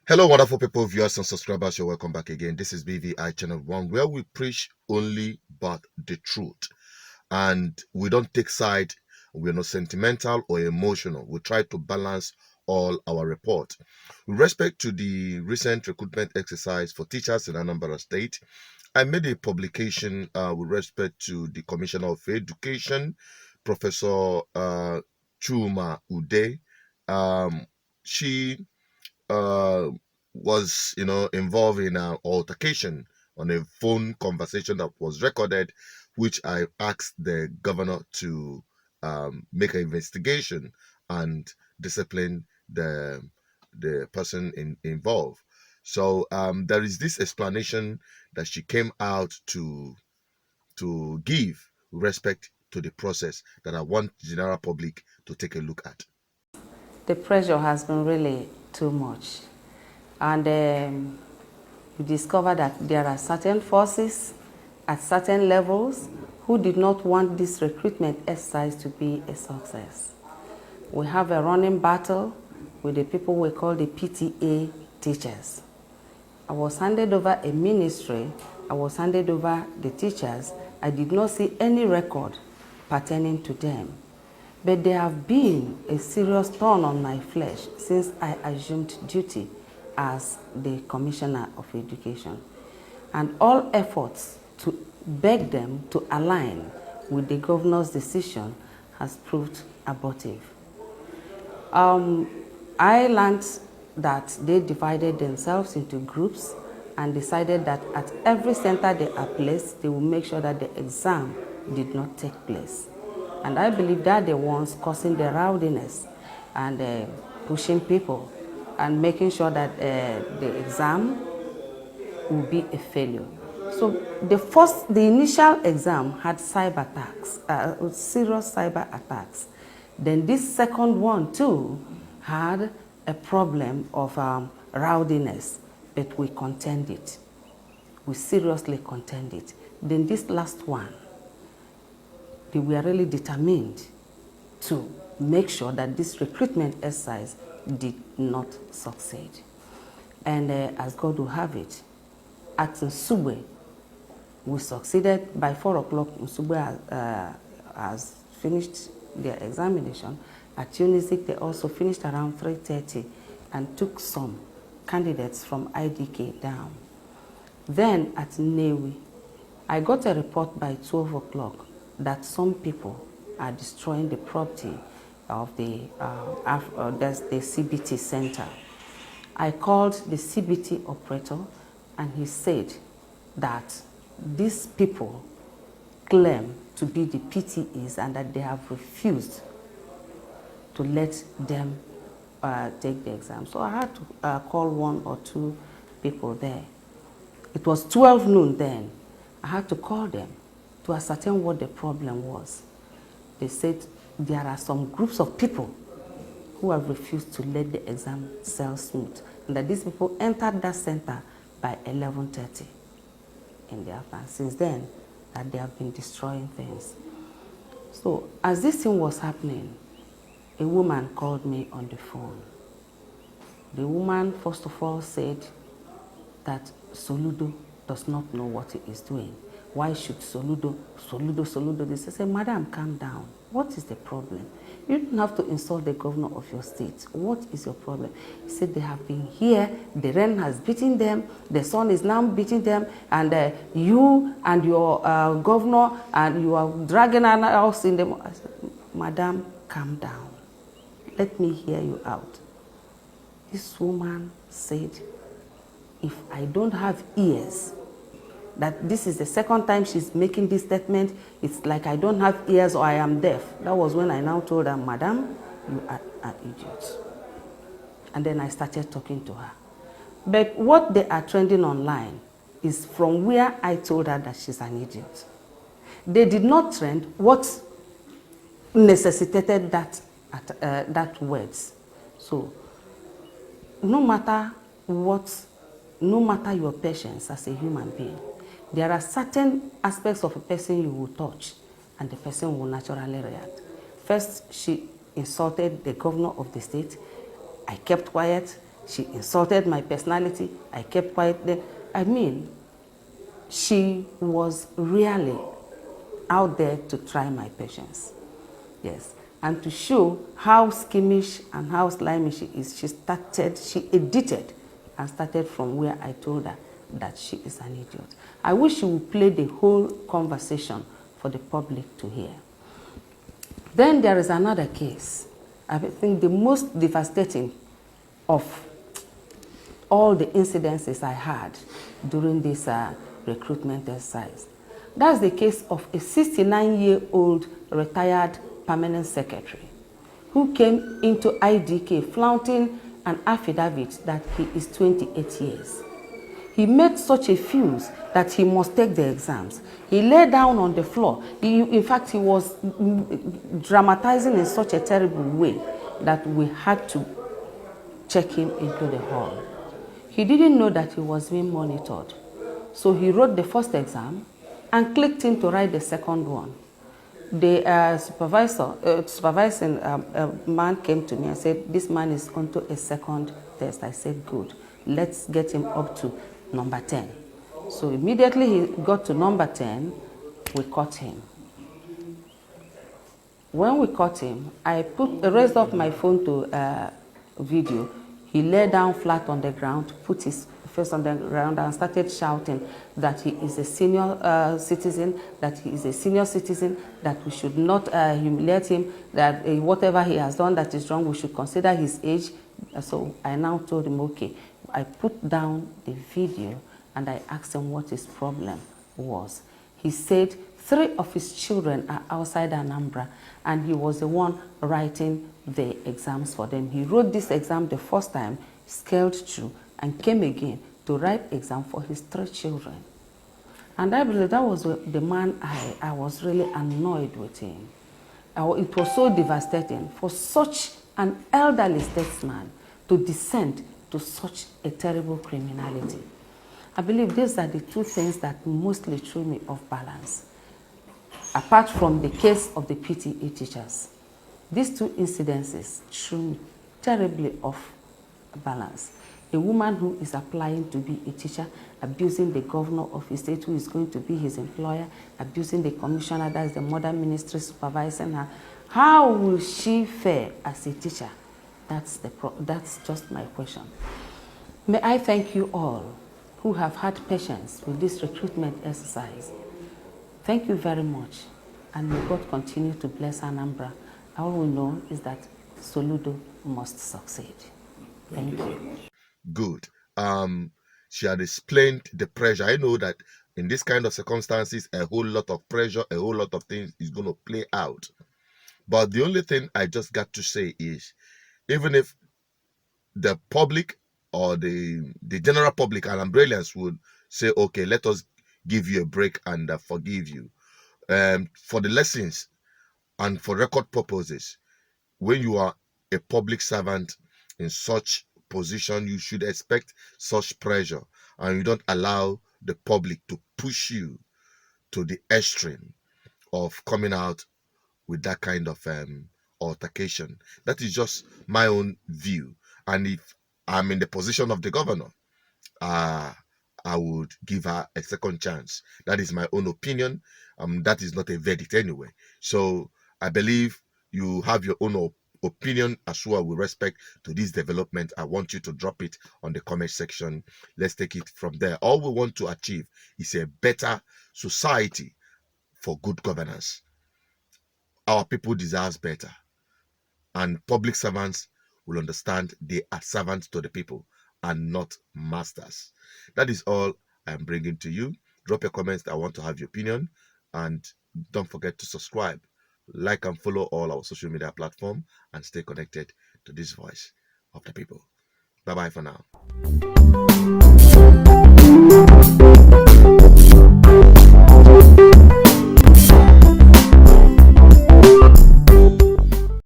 Hello, wonderful people, viewers and subscribers. You're welcome back again. This is BVI Channel 1, where we preach only but the truth. And we don't take side. We're not sentimental or emotional. We try to balance all our report. With respect to the recent recruitment exercise for teachers in Anambra State, I made a publication with respect to the Commissioner of Education, Professor Chuma Ude. She uh, was, involved in an altercation on a phone conversation that was recorded, which I asked the governor to make an investigation and discipline the person involved. So there is this explanation that she came out to give with respect to the process that I want the general public to take a look at. The pressure has been really too much. And we discovered that there are certain forces at certain levels who did not want this recruitment exercise to be a success. We have a running battle with the people we call the PTA teachers. I was handed over a ministry, I was handed over the teachers. I did not see any record pertaining to them. But there have been a serious thorn on my flesh since I assumed duty as the Commissioner of Education. And all efforts to beg them to align with the governor's decision has proved abortive. I learned that they divided themselves into groups and decided that at every center they are placed, they will make sure that the exam did not take place. And I believe that the ones causing the rowdiness and pushing people and making sure that the exam will be a failure. So the initial exam had cyber attacks, serious cyber attacks. Then this second one too had a problem of rowdiness, but we contend it. We seriously contend it. Then this last one, they were really determined to make sure that this recruitment exercise did not succeed. And as God will have it, at Nsugbe, we succeeded. By 4 o'clock, Nsugbe has finished their examination. At Unizik, they also finished around 3:30 and took some candidates from IDK down. Then at Newi, I got a report by 12 o'clock that some people are destroying the property of the CBT center. I called the CBT operator and he said that these people claim to be the PTEs and that they have refused to let them take the exam. So I had to call 1 or 2 people there. It was 12 noon then. I had to call them to ascertain what the problem was. They said there are some groups of people who have refused to let the exam sail smooth, and that these people entered that center by 11:30 in the afternoon. Since then, that they have been destroying things. So as this thing was happening, a woman called me on the phone. The woman, first of all, said that Soludo does not know what he is doing. Why should Soludo this? I said, Madam, calm down. What is the problem? You don't have to insult the governor of your state. What is your problem? He said, they have been here, the rain has beaten them, the sun is now beating them, and you and your governor, and you are dragging us in the... I said, Madam, calm down. Let me hear you out. This woman said, if I don't have ears, that this is the second time she's making this statement, it's like I don't have ears or I am deaf. That was when I now told her, Madam, you are an idiot. And then I started talking to her. But what they are trending online is from where I told her that she's an idiot. They did not trend what necessitated that words. So no matter your patience as a human being, there are certain aspects of a person you will touch and the person will naturally react. First, she insulted the governor of the state. I kept quiet. She insulted my personality. I kept quiet then. I mean, she was really out there to try my patience. Yes. And to show how schemish and how slimy she is, she edited and started from where I told her that she is an idiot. I wish she would play the whole conversation for the public to hear. Then there is another case. I think the most devastating of all the incidences I had during this recruitment exercise. That's the case of a 69-year-old retired permanent secretary who came into IDK flaunting an affidavit that he is 28 years. He made such a fuse that he must take the exams. He lay down on the floor. In fact, he was dramatizing in such a terrible way that we had to check him into the hall. He didn't know that he was being monitored. So he wrote the first exam and clicked in to write the second one. The supervising man came to me and said, this man is onto a second test. I said, good. Let's get him up to number 10. So immediately he got to number 10, we caught him. When we caught him, I raised up my phone to video. He lay down flat on the ground, put his face on the ground and started shouting that he is a senior citizen, that we should not humiliate him, that whatever he has done that is wrong, we should consider his age. So I now told him, okay. I put down the video and I asked him what his problem was. He said 3 of his children are outside Anambra and he was the one writing the exams for them. He wrote this exam the first time, scaled through, and came again to write exam for his 3 children. And I believe that was the man I was really annoyed with him. It was so devastating for such an elderly statesman to descend to such a terrible criminality. I believe these are the 2 things that mostly threw me off balance. Apart from the case of the PTA teachers, these 2 incidences threw me terribly off balance. A woman who is applying to be a teacher, abusing the governor of his state who is going to be his employer, abusing the commissioner, that's the mother ministry supervising her. How will she fare as a teacher? That's just my question. May I thank you all who have had patience with this recruitment exercise. Thank you very much, and may God continue to bless Anambra. All we know is that Soludo must succeed. Thank you. Good. She had explained the pressure. I know that in this kind of circumstances, a whole lot of pressure, a whole lot of things is going to play out. But the only thing I just got to say is, even if the public or the general public and Umbrellians would say, okay, let us give you a break and forgive you. For the lessons and for record purposes, when you are a public servant in such position, you should expect such pressure, and you don't allow the public to push you to the extreme of coming out with that kind of altercation. That is just my own view. And if I'm in the position of the governor, I would give her a second chance. That is my own opinion. That is not a verdict anyway. So I believe you have your own opinion as well with respect to this development. I want you to drop it on the comment section. Let's take it from there. All we want to achieve is a better society for good governance. Our people deserve better, and public servants will understand they are servants to the people and not masters. That is all I'm bringing to you. Drop your comments. I want to have your opinion, and don't forget to subscribe, like, and follow all our social media platforms, and stay connected to this voice of the people. Bye bye for now.